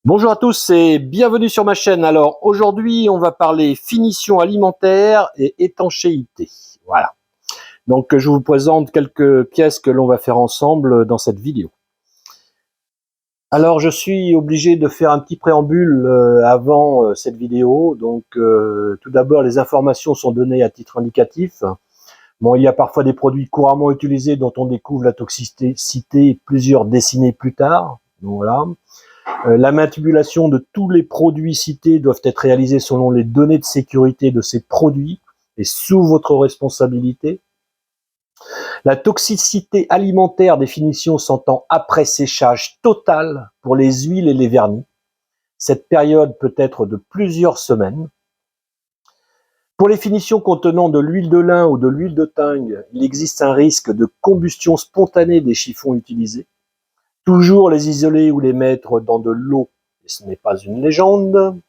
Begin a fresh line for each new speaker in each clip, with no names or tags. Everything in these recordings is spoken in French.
Bonjour à tous et bienvenue sur ma chaîne. Alors aujourd'hui on va parler finition alimentaire et étanchéité. Voilà. Donc je vous présente quelques pièces que l'on va faire ensemble dans cette vidéo. Alors je suis obligé de faire un petit préambule avant cette vidéo. Donc tout d'abord les informations sont données à titre indicatif. Bon, il y a parfois des produits couramment utilisés dont on découvre la toxicité plusieurs décennies plus tard. Donc voilà. La manipulation de tous les produits cités doivent être réalisées selon les données de sécurité de ces produits et sous votre responsabilité. La toxicité alimentaire, définition s'entend après séchage total pour les huiles et les vernis. Cette période peut être de plusieurs semaines. Pour les finitions contenant de l'huile de lin ou de l'huile de teigne, il existe un risque de combustion spontanée des chiffons utilisés. Toujours les isoler ou les mettre dans de l'eau, et ce n'est pas une légende.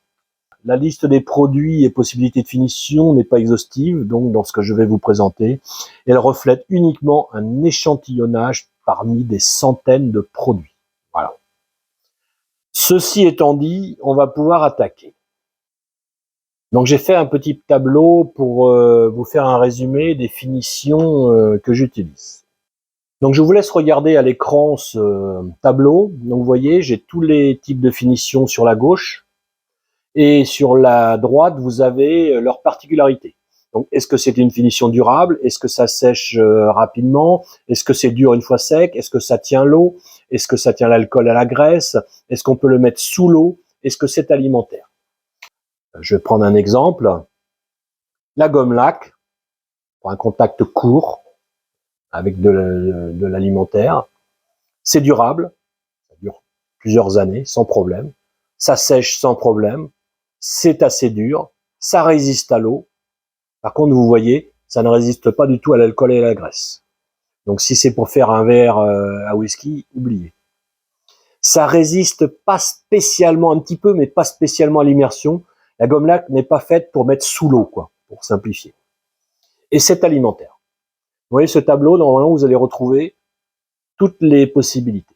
La liste des produits et possibilités de finition n'est pas exhaustive, donc dans ce que je vais vous présenter. Elle reflète uniquement un échantillonnage parmi des centaines de produits. Voilà. Ceci étant dit, on va pouvoir attaquer. Donc j'ai fait un petit tableau pour vous faire un résumé des finitions que j'utilise. Donc je vous laisse regarder à l'écran ce tableau. Donc vous voyez, j'ai tous les types de finitions sur la gauche. Et sur la droite, vous avez leurs particularités. Donc, est-ce que c'est une finition durable? Est-ce que ça sèche rapidement? Est-ce que c'est dur une fois sec? Est-ce que ça tient l'eau? Est-ce que ça tient l'alcool à la graisse? Est-ce qu'on peut le mettre sous l'eau? Est-ce que c'est alimentaire? Je vais prendre un exemple. La gomme laque, pour un contact court avec de l'alimentaire. C'est durable, ça dure plusieurs années sans problème. Ça sèche sans problème. C'est assez dur, ça résiste à l'eau. Par contre, vous voyez, ça ne résiste pas du tout à l'alcool et à la graisse. Donc si c'est pour faire un verre à whisky, oubliez. Ça résiste pas spécialement, un petit peu, mais pas spécialement à l'immersion. La gomme laque n'est pas faite pour mettre sous l'eau, quoi, pour simplifier. Et c'est alimentaire. Vous voyez ce tableau, normalement, vous allez retrouver toutes les possibilités.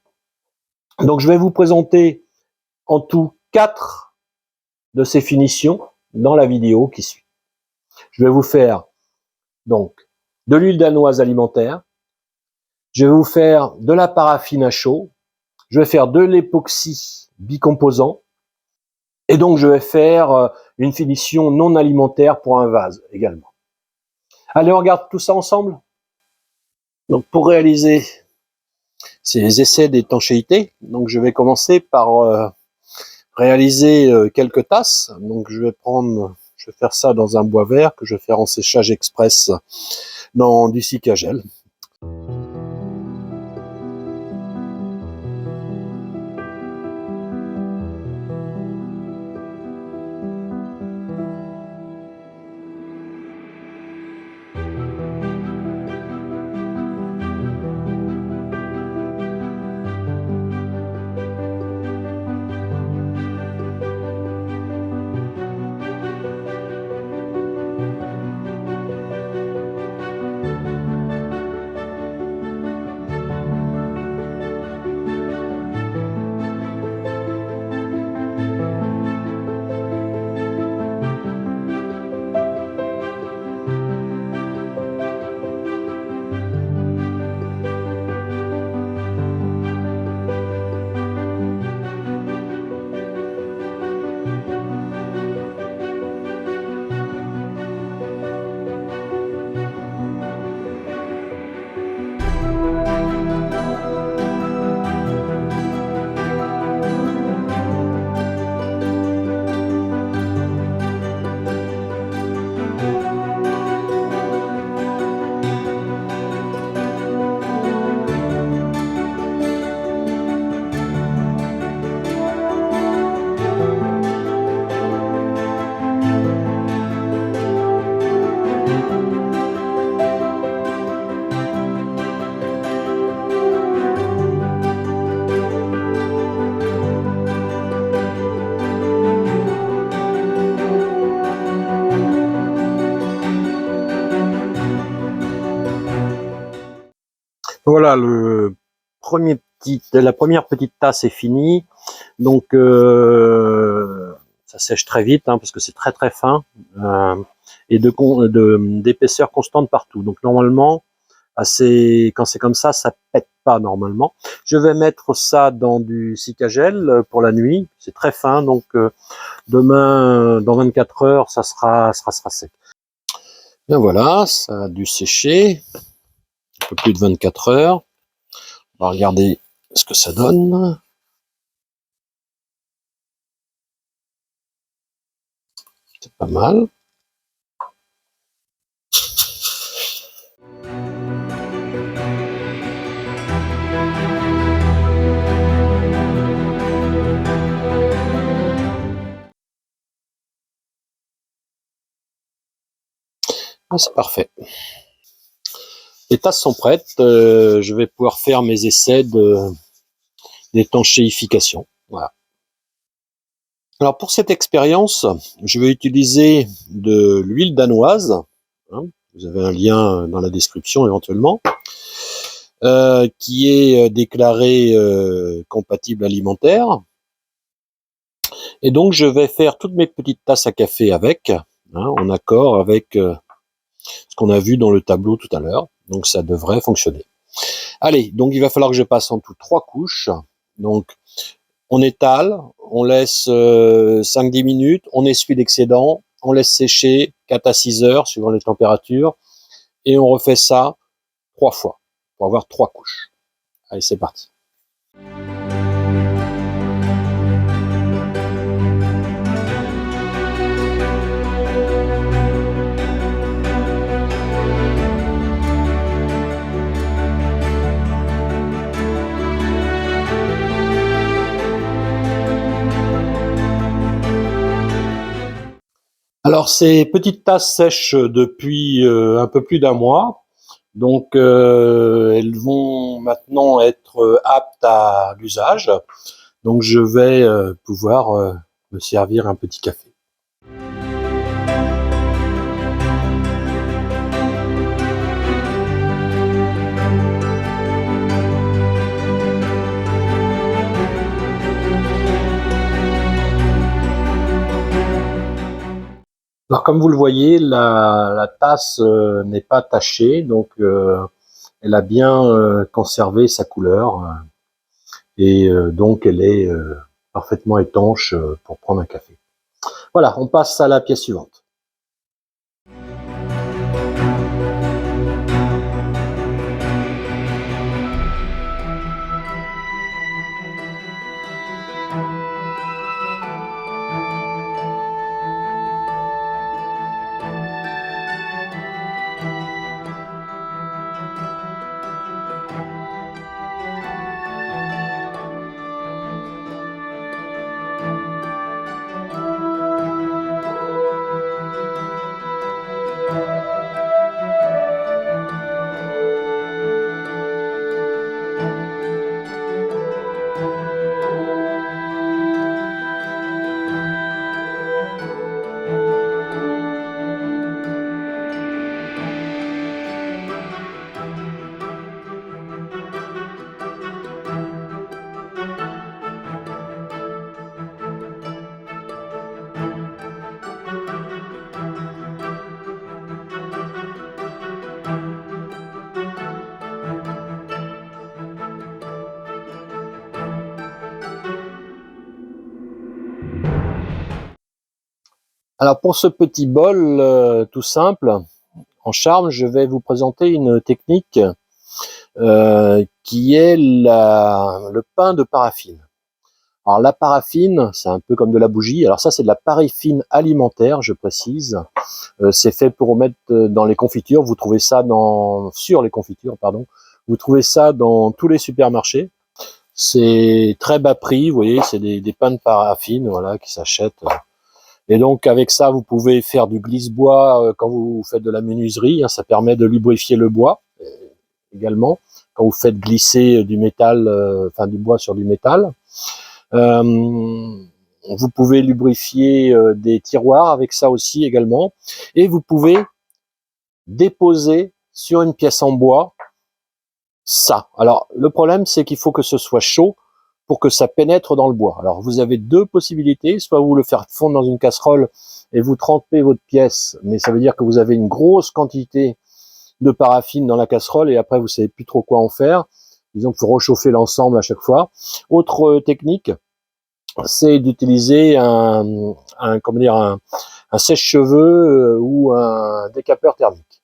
Donc je vais vous présenter en tout 4 de ces finitions dans la vidéo qui suit. Je vais vous faire donc de l'huile danoise alimentaire, je vais vous faire de la paraffine à chaud, je vais faire de l'époxy bicomposant, et donc je vais faire une finition non alimentaire pour un vase également. Allez, on regarde tout ça ensemble. Donc pour réaliser ces essais d'étanchéité, donc je vais commencer par réaliser quelques tasses. Donc je vais faire ça dans un bois vert que je vais faire en séchage express dans du Cicagel. Voilà, la première petite tasse est finie. Donc ça sèche très vite parce que c'est très très fin et d'épaisseur constante partout. Donc normalement, quand c'est comme ça pète pas normalement. Je vais mettre ça dans du Cica-Gel pour la nuit. C'est très fin, donc demain, dans 24 heures, ça sera sec. Bien voilà, ça a dû sécher un peu plus de 24 heures. On va regarder ce que ça donne. C'est pas mal. Ah, c'est parfait. Les tasses sont prêtes. Je vais pouvoir faire mes essais d'étanchéification. Voilà. Alors pour cette expérience, je vais utiliser de l'huile danoise. Vous avez un lien dans la description éventuellement. Qui est déclarée compatible alimentaire. Et donc je vais faire toutes mes petites tasses à café avec, en accord avec ce qu'on a vu dans le tableau tout à l'heure. Donc ça devrait fonctionner. Allez, donc il va falloir que je passe en tout 3 couches. Donc on étale, on laisse 5-10 minutes, on essuie l'excédent, on laisse sécher 4 à 6 heures suivant les températures, et on refait ça 3 fois pour avoir 3 couches. Allez, c'est parti. Alors ces petites tasses sèchent depuis un peu plus d'un mois, donc elles vont maintenant être aptes à l'usage, donc je vais pouvoir me servir un petit café. Alors comme vous le voyez, la tasse n'est pas tachée, donc elle a bien conservé sa couleur et donc elle est parfaitement étanche pour prendre un café. Voilà, on passe à la pièce suivante. Alors pour ce petit bol tout simple, en charme, je vais vous présenter une technique qui est le pain de paraffine. Alors la paraffine, c'est un peu comme de la bougie. Alors ça, c'est de la paraffine alimentaire, je précise. C'est fait pour mettre dans les confitures. Vous trouvez ça sur les confitures, pardon. Vous trouvez ça dans tous les supermarchés. C'est très bas prix, vous voyez, c'est des pains de paraffine, voilà, qui s'achètent. Et donc avec ça, vous pouvez faire du glisse-bois quand vous faites de la menuiserie. Ça permet de lubrifier le bois également quand vous faites glisser du métal, enfin du bois sur du métal. Vous pouvez lubrifier des tiroirs avec ça aussi également. Et vous pouvez déposer sur une pièce en bois ça. Alors le problème, c'est qu'il faut que ce soit chaud pour que ça pénètre dans le bois. Alors vous avez deux possibilités, soit vous le faites fondre dans une casserole et vous trempez votre pièce, mais ça veut dire que vous avez une grosse quantité de paraffine dans la casserole et après vous savez plus trop quoi en faire. Disons qu'il faut réchauffer l'ensemble à chaque fois. Autre technique, c'est d'utiliser comment dire, un sèche-cheveux ou un décapeur thermique.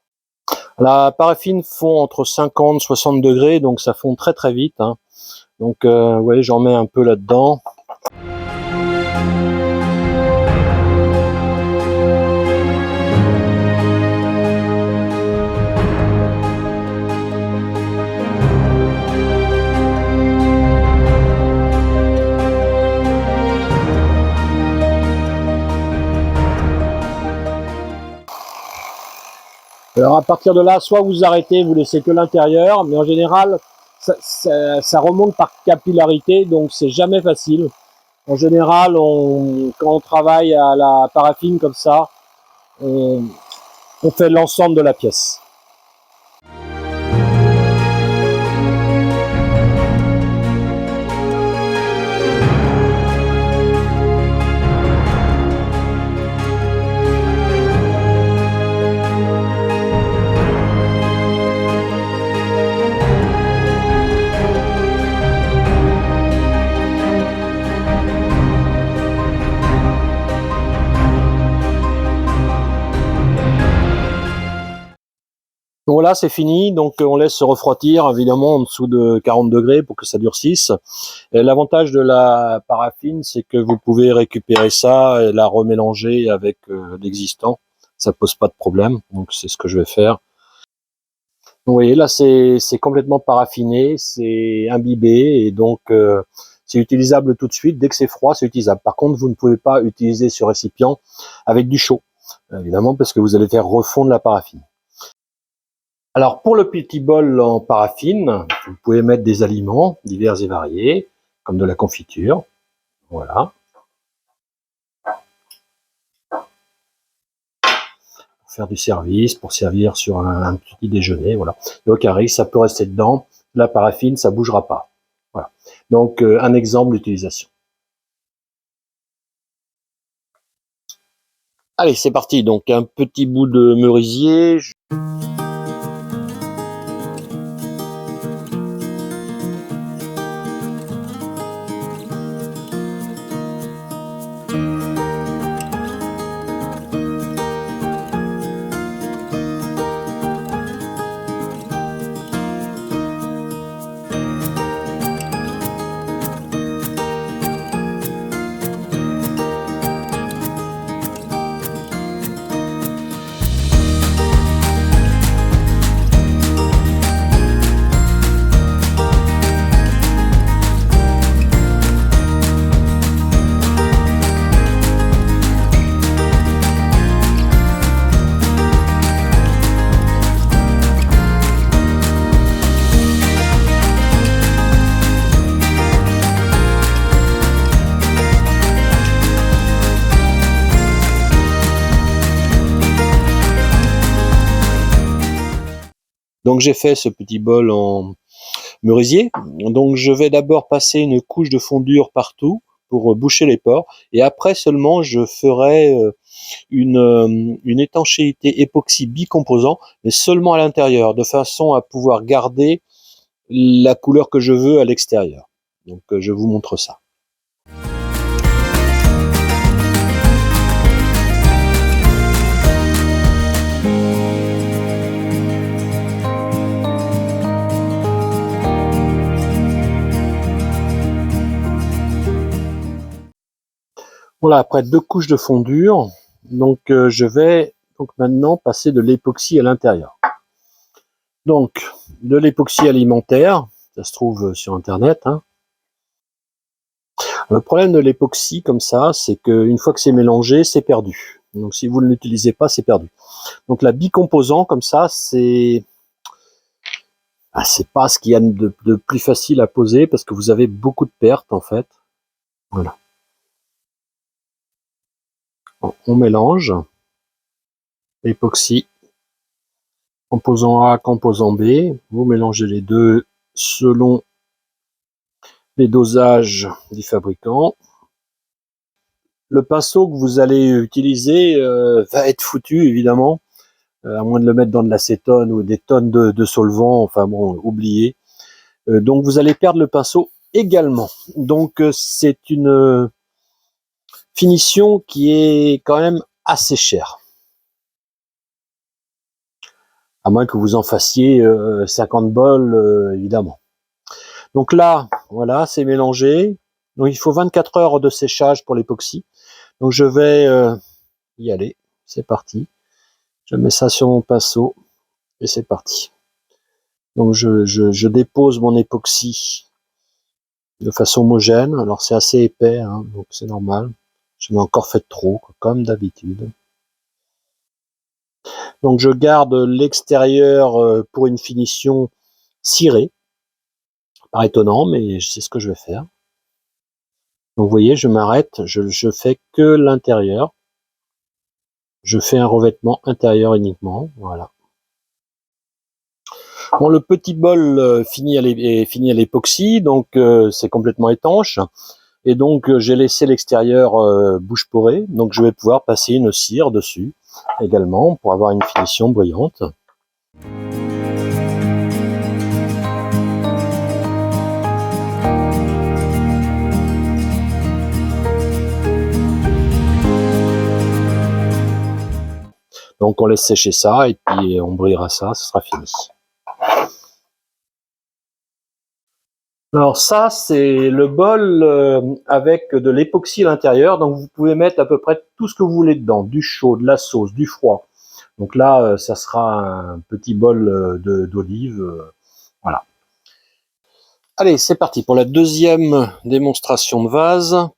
La paraffine fond entre 50 et 60 degrés, donc ça fond très très vite, hein. Donc vous voyez, j'en mets un peu là-dedans. Alors à partir de là, soit vous arrêtez, vous laissez que l'intérieur, mais en général, ça remonte par capillarité, donc c'est jamais facile. En général, quand on travaille à la paraffine comme ça, on fait l'ensemble de la pièce. Donc voilà, c'est fini, donc on laisse se refroidir, évidemment en dessous de 40 degrés pour que ça durcisse. L'avantage de la paraffine, c'est que vous pouvez récupérer ça et la remélanger avec l'existant. Ça pose pas de problème, donc c'est ce que je vais faire. Vous voyez, là c'est complètement paraffiné, c'est imbibé et donc c'est utilisable tout de suite. Dès que c'est froid, c'est utilisable. Par contre, vous ne pouvez pas utiliser ce récipient avec du chaud, évidemment, parce que vous allez faire refondre la paraffine. Alors pour le petit bol en paraffine, vous pouvez mettre des aliments divers et variés, comme de la confiture, voilà. Pour faire du service, pour servir sur un petit déjeuner, voilà. Le carré, ça peut rester dedans, la paraffine, ça bougera pas. Voilà. Donc un exemple d'utilisation. Allez, c'est parti, donc un petit bout de merisier. Donc j'ai fait ce petit bol en merisier. Donc je vais d'abord passer une couche de fondure partout pour boucher les pores. Et après seulement je ferai une étanchéité époxy bicomposant, mais seulement à l'intérieur, de façon à pouvoir garder la couleur que je veux à l'extérieur. Donc je vous montre ça. Voilà, après deux couches de fondure, donc je vais donc maintenant passer de l'époxy à l'intérieur. Donc de l'époxy alimentaire, ça se trouve sur internet, hein. Le problème de l'époxy comme ça, c'est qu'une fois que c'est mélangé, c'est perdu. Donc si vous ne l'utilisez pas, c'est perdu. Donc la bicomposant comme ça, c'est pas ce qu'il y a de plus facile à poser parce que vous avez beaucoup de pertes en fait. Voilà. On mélange époxy, composant A, composant B. Vous mélangez les deux selon les dosages du fabricant. Le pinceau que vous allez utiliser va être foutu, évidemment, à moins de le mettre dans de l'acétone ou des tonnes de solvant, enfin bon, oubliez. Donc vous allez perdre le pinceau également. Donc c'est une finition qui est quand même assez chère. À moins que vous en fassiez 50 bols, évidemment. Donc là, voilà, c'est mélangé. Donc il faut 24 heures de séchage pour l'époxy. Donc je vais y aller. C'est parti. Je mets ça sur mon pinceau et c'est parti. Donc je dépose mon époxy de façon homogène. Alors c'est assez épais, hein, donc c'est normal. J'en ai encore fait trop, comme d'habitude. Donc je garde l'extérieur pour une finition cirée. Pas étonnant, mais c'est ce que je vais faire. Donc vous voyez, je m'arrête, je fais que l'intérieur. Je fais un revêtement intérieur uniquement, voilà. Bon, le petit bol est fini à l'époxy, donc c'est complètement étanche. Et donc j'ai laissé l'extérieur bouche porée, donc je vais pouvoir passer une cire dessus également pour avoir une finition brillante. Donc on laisse sécher ça et puis on brillera ça, ce sera fini. Alors ça, c'est le bol avec de l'époxy à l'intérieur. Donc vous pouvez mettre à peu près tout ce que vous voulez dedans. Du chaud, de la sauce, du froid. Donc là, ça sera un petit bol d'olive. Voilà. Allez, c'est parti pour la deuxième démonstration de vase.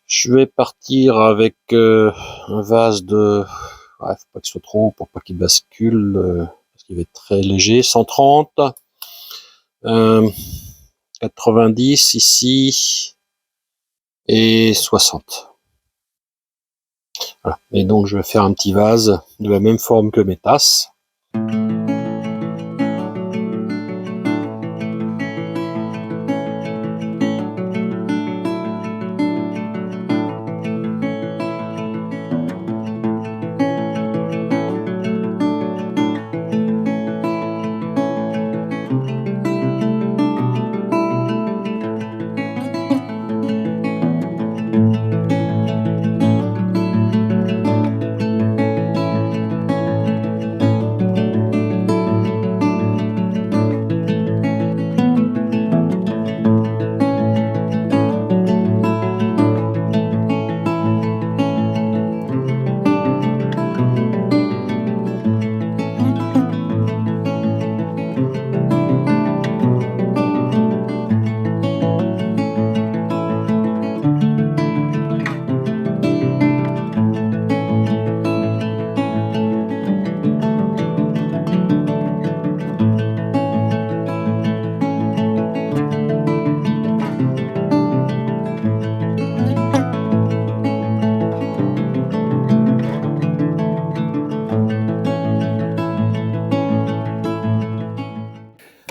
Je vais partir avec un vase de... Ouais, faut pas qu'il soit trop haut pour pas qu'il bascule. Parce qu'il va être très léger. 130. 90 ici et 60. Voilà. Et donc je vais faire un petit vase de la même forme que mes tasses.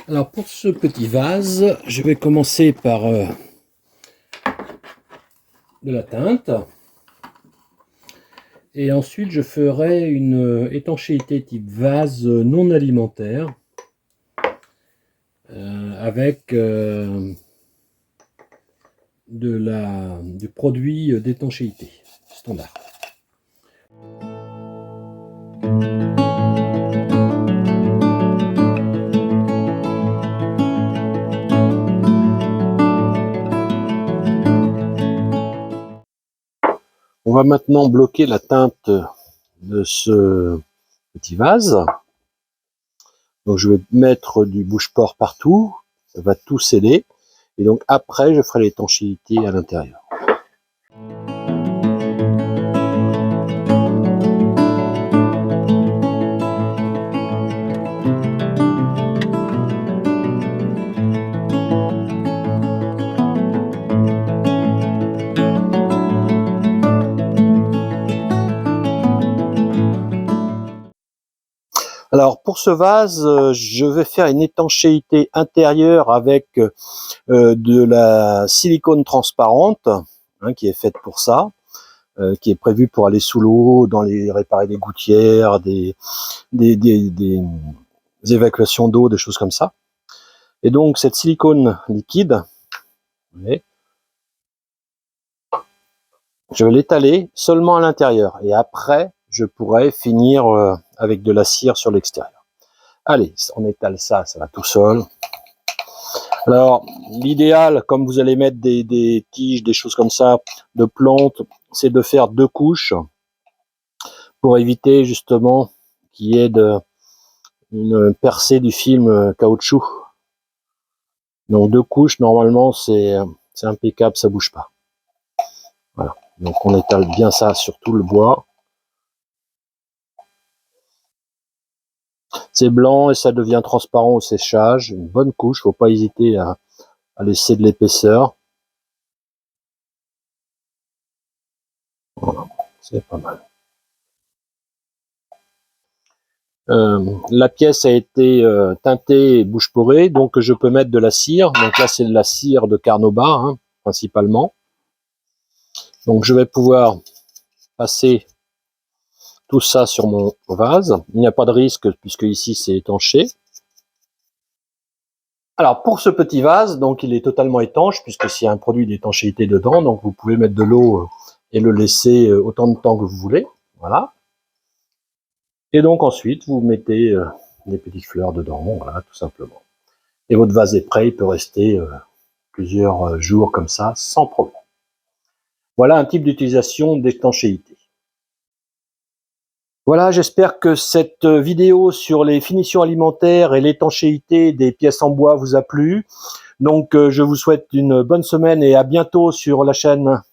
Alors pour ce petit vase, je vais commencer par de la teinte. Et ensuite je ferai une étanchéité type vase non alimentaire avec du produit d'étanchéité standard. On va maintenant bloquer la teinte de ce petit vase. Donc je vais mettre du bouche-port partout, ça va tout sceller. Et donc après je ferai l'étanchéité à l'intérieur. Alors pour ce vase, je vais faire une étanchéité intérieure avec de la silicone transparente, hein, qui est faite pour ça, qui est prévue pour aller sous l'eau, réparer des gouttières, des évacuations d'eau, des choses comme ça. Et donc cette silicone liquide, vous voyez, je vais l'étaler seulement à l'intérieur et après je pourrai finir avec de la cire sur l'extérieur. Allez, on étale ça, ça va tout seul. Alors l'idéal, comme vous allez mettre des tiges, des choses comme ça, de plantes, c'est de faire 2 couches pour éviter justement qu'il y ait une percée du film caoutchouc. Donc 2 couches, normalement c'est impeccable, ça bouge pas. Voilà, donc on étale bien ça sur tout le bois. C'est blanc et ça devient transparent au séchage. Une bonne couche, faut pas hésiter à laisser de l'épaisseur. Voilà, c'est pas mal. La pièce a été teintée bouche porée, donc je peux mettre de la cire. Donc là, c'est de la cire de Carnauba, hein, principalement. Donc je vais pouvoir passer tout ça sur mon vase. Il n'y a pas de risque puisque ici c'est étanché. Alors pour ce petit vase, donc il est totalement étanche puisque s'il y a un produit d'étanchéité dedans, donc vous pouvez mettre de l'eau et le laisser autant de temps que vous voulez. Voilà. Et donc ensuite vous mettez des petites fleurs dedans, voilà, tout simplement. Et votre vase est prêt, il peut rester plusieurs jours comme ça, sans problème. Voilà un type d'utilisation d'étanchéité. Voilà, j'espère que cette vidéo sur les finitions alimentaires et l'étanchéité des pièces en bois vous a plu. Donc je vous souhaite une bonne semaine et à bientôt sur la chaîne.